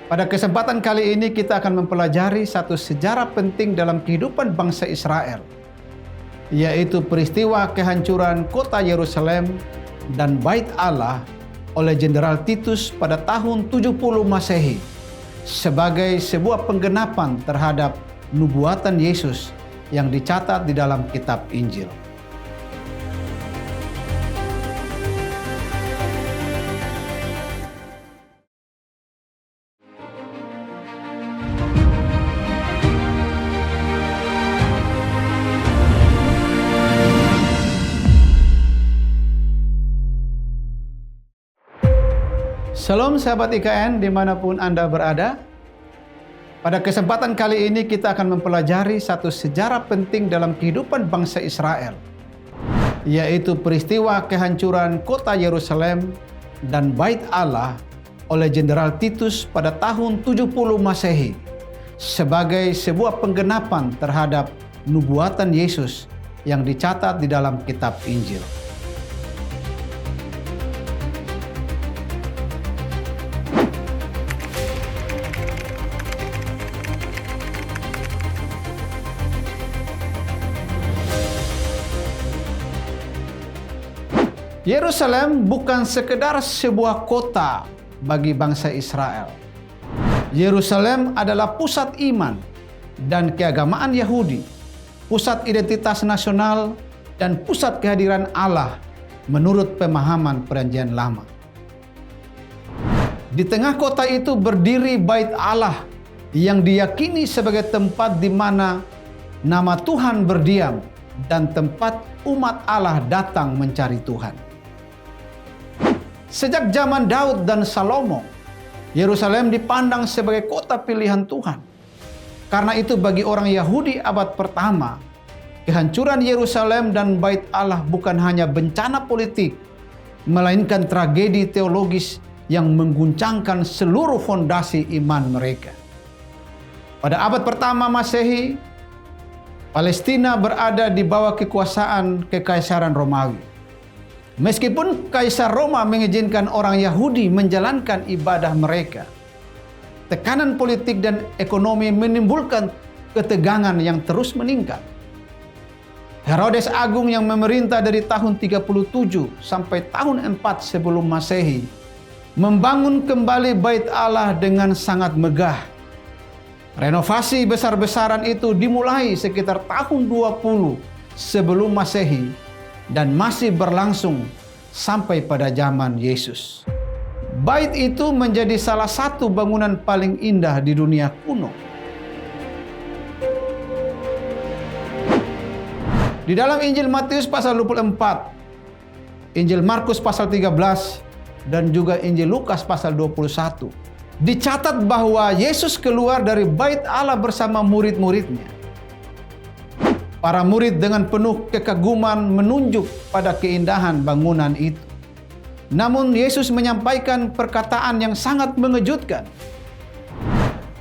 Pada kesempatan kali ini kita akan mempelajari satu sejarah penting dalam kehidupan bangsa Israel, yaitu peristiwa kehancuran kota Yerusalem dan Bait Allah oleh Jenderal Titus pada tahun 70 Masehi sebagai sebuah penggenapan terhadap nubuatan Yesus yang dicatat di dalam kitab Injil. Shalom sahabat IKN dimanapun Anda berada. Pada kesempatan kali ini kita akan mempelajari satu sejarah penting dalam kehidupan bangsa Israel, yaitu peristiwa kehancuran kota Yerusalem dan Bait Allah oleh Jenderal Titus pada tahun 70 Masehi sebagai sebuah penggenapan terhadap nubuatan Yesus yang dicatat di dalam kitab Injil. Yerusalem bukan sekedar sebuah kota bagi bangsa Israel. Yerusalem adalah pusat iman dan keagamaan Yahudi, pusat identitas nasional, dan pusat kehadiran Allah menurut pemahaman Perjanjian Lama. Di tengah kota itu berdiri Bait Allah yang diyakini sebagai tempat di mana nama Tuhan berdiam dan tempat umat Allah datang mencari Tuhan. Sejak zaman Daud dan Salomo, Yerusalem dipandang sebagai kota pilihan Tuhan. Karena itu bagi orang Yahudi abad pertama, kehancuran Yerusalem dan Bait Allah bukan hanya bencana politik, melainkan tragedi teologis yang mengguncangkan seluruh fondasi iman mereka. Pada abad pertama Masehi, Palestina berada di bawah kekuasaan Kekaisaran Romawi. Meskipun Kaisar Roma mengizinkan orang Yahudi menjalankan ibadah mereka, tekanan politik dan ekonomi menimbulkan ketegangan yang terus meningkat. Herodes Agung yang memerintah dari tahun 37 sampai tahun 4 sebelum Masehi membangun kembali Bait Allah dengan sangat megah. Renovasi besar-besaran itu dimulai sekitar tahun 20 sebelum Masehi dan masih berlangsung sampai pada zaman Yesus. Bait itu menjadi salah satu bangunan paling indah di dunia kuno. Di dalam Injil Matius pasal 24, Injil Markus pasal 13, dan juga Injil Lukas pasal 21, dicatat bahwa Yesus keluar dari Bait Allah bersama murid-muridnya. Para murid dengan penuh kekaguman menunjuk pada keindahan bangunan itu. Namun Yesus menyampaikan perkataan yang sangat mengejutkan.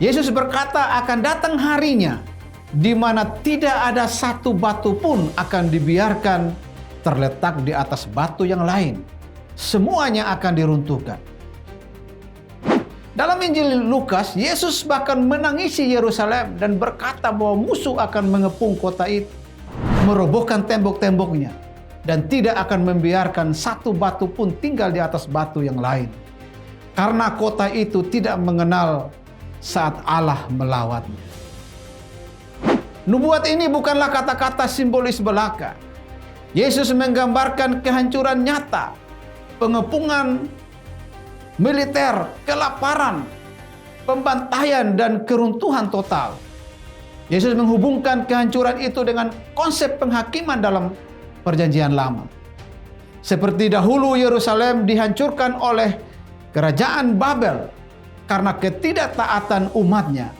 Yesus berkata akan datang harinya di mana tidak ada satu batu pun akan dibiarkan terletak di atas batu yang lain. Semuanya akan diruntuhkan. Dalam Injil Lukas, Yesus bahkan menangisi Yerusalem dan berkata bahwa musuh akan mengepung kota itu, merobohkan tembok-temboknya, dan tidak akan membiarkan satu batu pun tinggal di atas batu yang lain. Karena kota itu tidak mengenal saat Allah melawatnya. Nubuat ini bukanlah kata-kata simbolis belaka. Yesus menggambarkan kehancuran nyata, pengepungan militer, kelaparan, pembantaian, dan keruntuhan total. Yesus menghubungkan kehancuran itu dengan konsep penghakiman dalam Perjanjian Lama. Seperti dahulu Yerusalem dihancurkan oleh kerajaan Babel karena ketidaktaatan umatnya,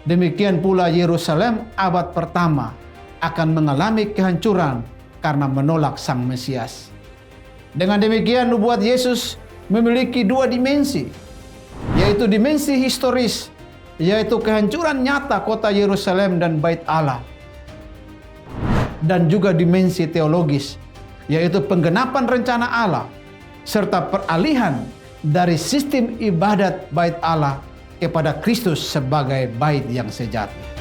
demikian pula Yerusalem abad pertama akan mengalami kehancuran karena menolak Sang Mesias. Dengan demikian nubuat Yesus memiliki dua dimensi, yaitu dimensi historis, yaitu kehancuran nyata kota Yerusalem dan Bait Allah, dan juga dimensi teologis, yaitu penggenapan rencana Allah serta peralihan dari sistem ibadat Bait Allah ke kepada Kristus sebagai bait yang sejati.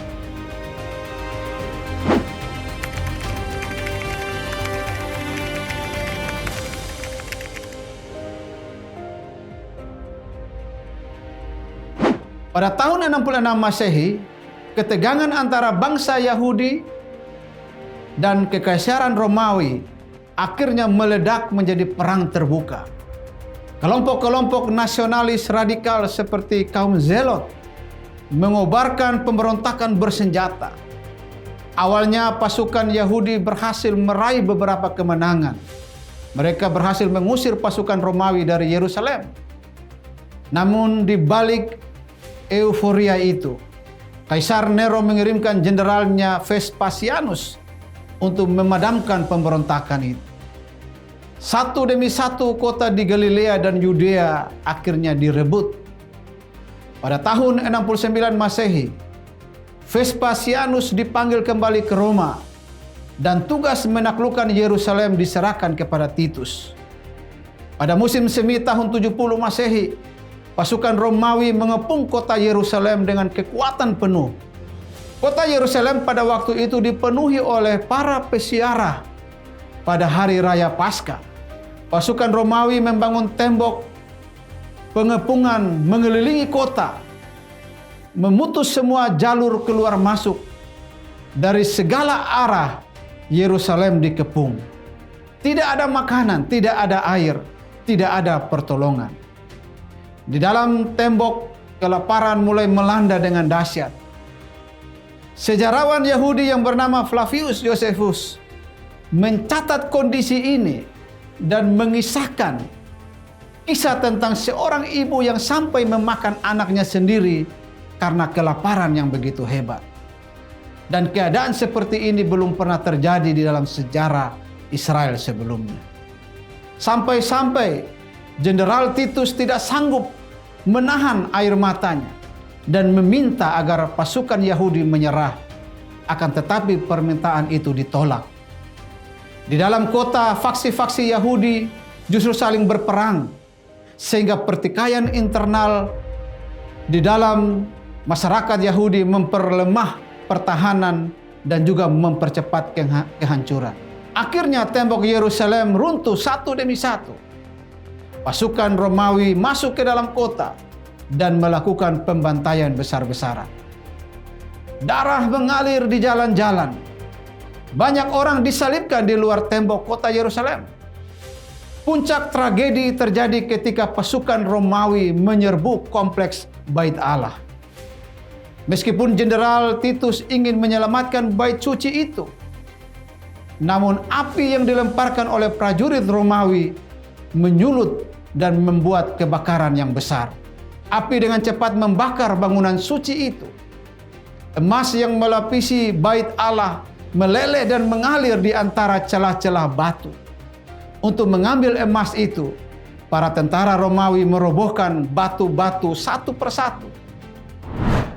Pada tahun 66 Masehi, ketegangan antara bangsa Yahudi dan Kekaisaran Romawi akhirnya meledak menjadi perang terbuka. Kelompok-kelompok nasionalis radikal seperti kaum Zelot mengobarkan pemberontakan bersenjata. Awalnya pasukan Yahudi berhasil meraih beberapa kemenangan. Mereka berhasil mengusir pasukan Romawi dari Yerusalem. Namun di balik euforia itu, Kaisar Nero mengirimkan jenderalnya Vespasianus untuk memadamkan pemberontakan itu. Satu demi satu kota di Galilea dan Yudea akhirnya direbut. Pada tahun 69 Masehi, Vespasianus dipanggil kembali ke Roma dan tugas menaklukkan Yerusalem diserahkan kepada Titus. Pada musim semi tahun 70 Masehi, pasukan Romawi mengepung kota Yerusalem dengan kekuatan penuh. Kota Yerusalem pada waktu itu dipenuhi oleh para peziarah pada hari raya Paskah. Pasukan Romawi membangun tembok pengepungan mengelilingi kota, memutus semua jalur keluar masuk. Dari segala arah Yerusalem dikepung. Tidak ada makanan, tidak ada air, tidak ada pertolongan. Di dalam tembok, kelaparan mulai melanda dengan dahsyat. Sejarawan Yahudi yang bernama Flavius Josephus mencatat kondisi ini dan mengisahkan kisah tentang seorang ibu yang sampai memakan anaknya sendiri karena kelaparan yang begitu hebat. Dan keadaan seperti ini belum pernah terjadi di dalam sejarah Israel sebelumnya. Sampai-sampai Jenderal Titus tidak sanggup menahan air matanya dan meminta agar pasukan Yahudi menyerah. Akan tetapi permintaan itu ditolak. Di dalam kota, faksi-faksi Yahudi justru saling berperang, sehingga pertikaian internal di dalam masyarakat Yahudi memperlemah pertahanan dan juga mempercepat kehancuran. Akhirnya tembok Yerusalem runtuh satu demi satu. Pasukan Romawi masuk ke dalam kota dan melakukan pembantaian besar-besaran. Darah mengalir di jalan-jalan. Banyak orang disalibkan di luar tembok kota Yerusalem. Puncak tragedi terjadi ketika pasukan Romawi menyerbu kompleks Bait Allah. Meskipun Jenderal Titus ingin menyelamatkan bait suci itu, namun api yang dilemparkan oleh prajurit Romawi menyulut dan membuat kebakaran yang besar. Api dengan cepat membakar bangunan suci itu. Emas yang melapisi bait Allah meleleh dan mengalir di antara celah-celah batu. Untuk mengambil emas itu, para tentara Romawi merobohkan batu-batu satu persatu.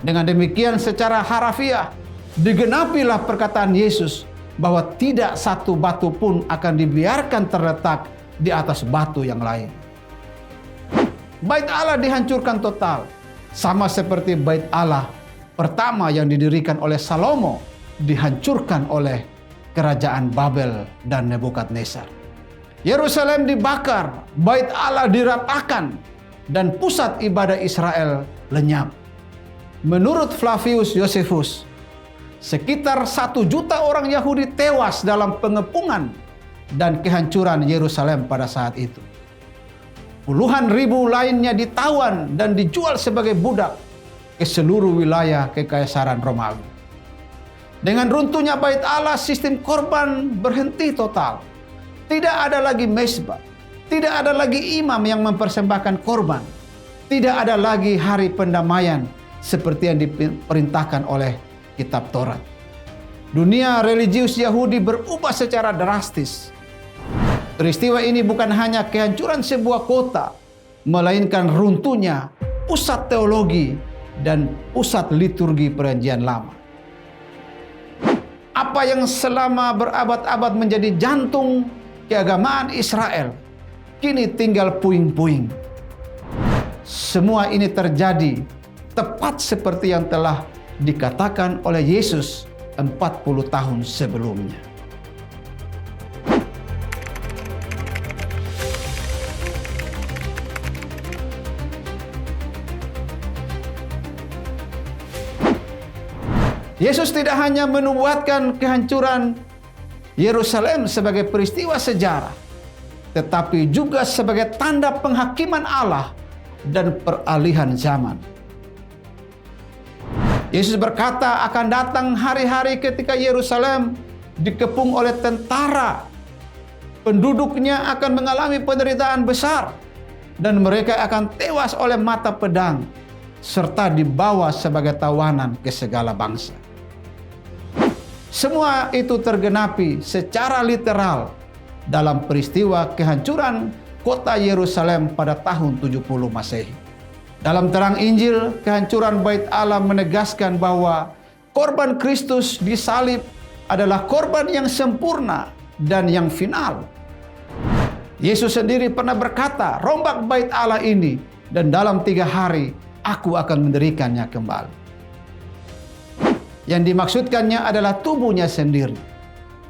Dengan demikian secara harafiah digenapilah perkataan Yesus bahwa tidak satu batu pun akan dibiarkan terletak di atas batu yang lain. Bait Allah dihancurkan total, sama seperti bait Allah pertama yang didirikan oleh Salomo dihancurkan oleh kerajaan Babel dan Nebukadnezar. Yerusalem dibakar, bait Allah diratakan, dan pusat ibadah Israel lenyap. Menurut Flavius Josephus, sekitar 1 juta orang Yahudi tewas dalam pengepungan dan kehancuran Yerusalem pada saat itu. Puluhan ribu lainnya ditawan dan dijual sebagai budak ke seluruh wilayah Kekaisaran Romawi. Dengan runtuhnya bait Allah, sistem korban berhenti total. Tidak ada lagi mezbah, tidak ada lagi imam yang mempersembahkan korban, tidak ada lagi hari pendamaian seperti yang diperintahkan oleh kitab Taurat. Dunia religius Yahudi berubah secara drastis. Peristiwa ini bukan hanya kehancuran sebuah kota, melainkan runtuhnya pusat teologi dan pusat liturgi Perjanjian Lama. Apa yang selama berabad-abad menjadi jantung keagamaan Israel, kini tinggal puing-puing. Semua ini terjadi tepat seperti yang telah dikatakan oleh Yesus 40 tahun sebelumnya. Yesus tidak hanya menubuatkan kehancuran Yerusalem sebagai peristiwa sejarah, tetapi juga sebagai tanda penghakiman Allah dan peralihan zaman. Yesus berkata akan datang hari-hari ketika Yerusalem dikepung oleh tentara. Penduduknya akan mengalami penderitaan besar dan mereka akan tewas oleh mata pedang serta dibawa sebagai tawanan ke segala bangsa. Semua itu tergenapi secara literal dalam peristiwa kehancuran kota Yerusalem pada tahun 70 Masehi. Dalam terang Injil, kehancuran Bait Allah menegaskan bahwa korban Kristus di salib adalah korban yang sempurna dan yang final. Yesus sendiri pernah berkata, "Rombak Bait Allah ini, dan dalam 3 hari aku akan mendirikannya kembali." Yang dimaksudkannya adalah tubuhnya sendiri.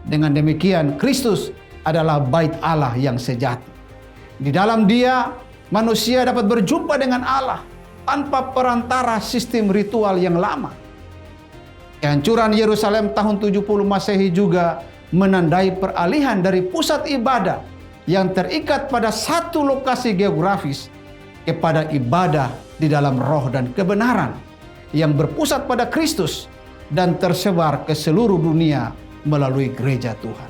Dengan demikian, Kristus adalah Bait Allah yang sejati. Di dalam Dia, manusia dapat berjumpa dengan Allah tanpa perantara sistem ritual yang lama. Kehancuran Yerusalem tahun 70 Masehi juga menandai peralihan dari pusat ibadah yang terikat pada satu lokasi geografis kepada ibadah di dalam roh dan kebenaran yang berpusat pada Kristus dan tersebar ke seluruh dunia melalui gereja Tuhan.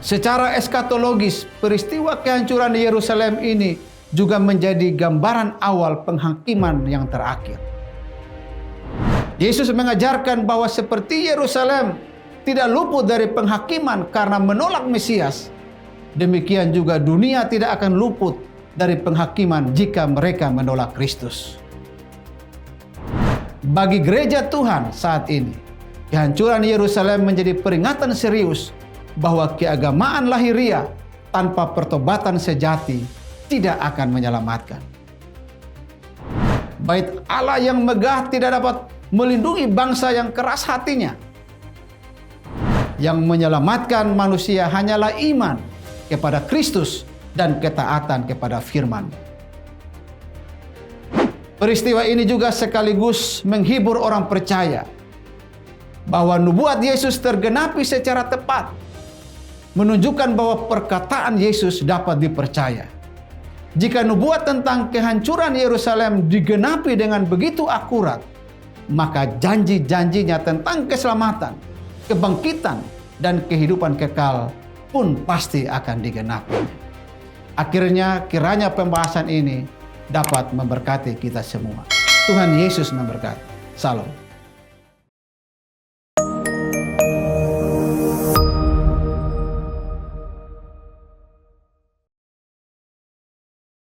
Secara eskatologis, peristiwa kehancuran Yerusalem ini juga menjadi gambaran awal penghakiman yang terakhir. Yesus mengajarkan bahwa seperti Yerusalem tidak luput dari penghakiman karena menolak Mesias, demikian juga dunia tidak akan luput dari penghakiman jika mereka menolak Kristus. Bagi gereja Tuhan saat ini, kehancuran Yerusalem menjadi peringatan serius bahwa keagamaan lahiriah tanpa pertobatan sejati tidak akan menyelamatkan. Bait Allah yang megah tidak dapat melindungi bangsa yang keras hatinya. Yang menyelamatkan manusia hanyalah iman kepada Kristus dan ketaatan kepada firman. Peristiwa ini juga sekaligus menghibur orang percaya bahwa nubuat Yesus tergenapi secara tepat, menunjukkan bahwa perkataan Yesus dapat dipercaya. Jika nubuat tentang kehancuran Yerusalem digenapi dengan begitu akurat, maka janji-janjinya tentang keselamatan, kebangkitan, dan kehidupan kekal pun pasti akan digenapi. Akhirnya kiranya pembahasan ini dapat memberkati kita semua. Tuhan Yesus memberkati. Salam.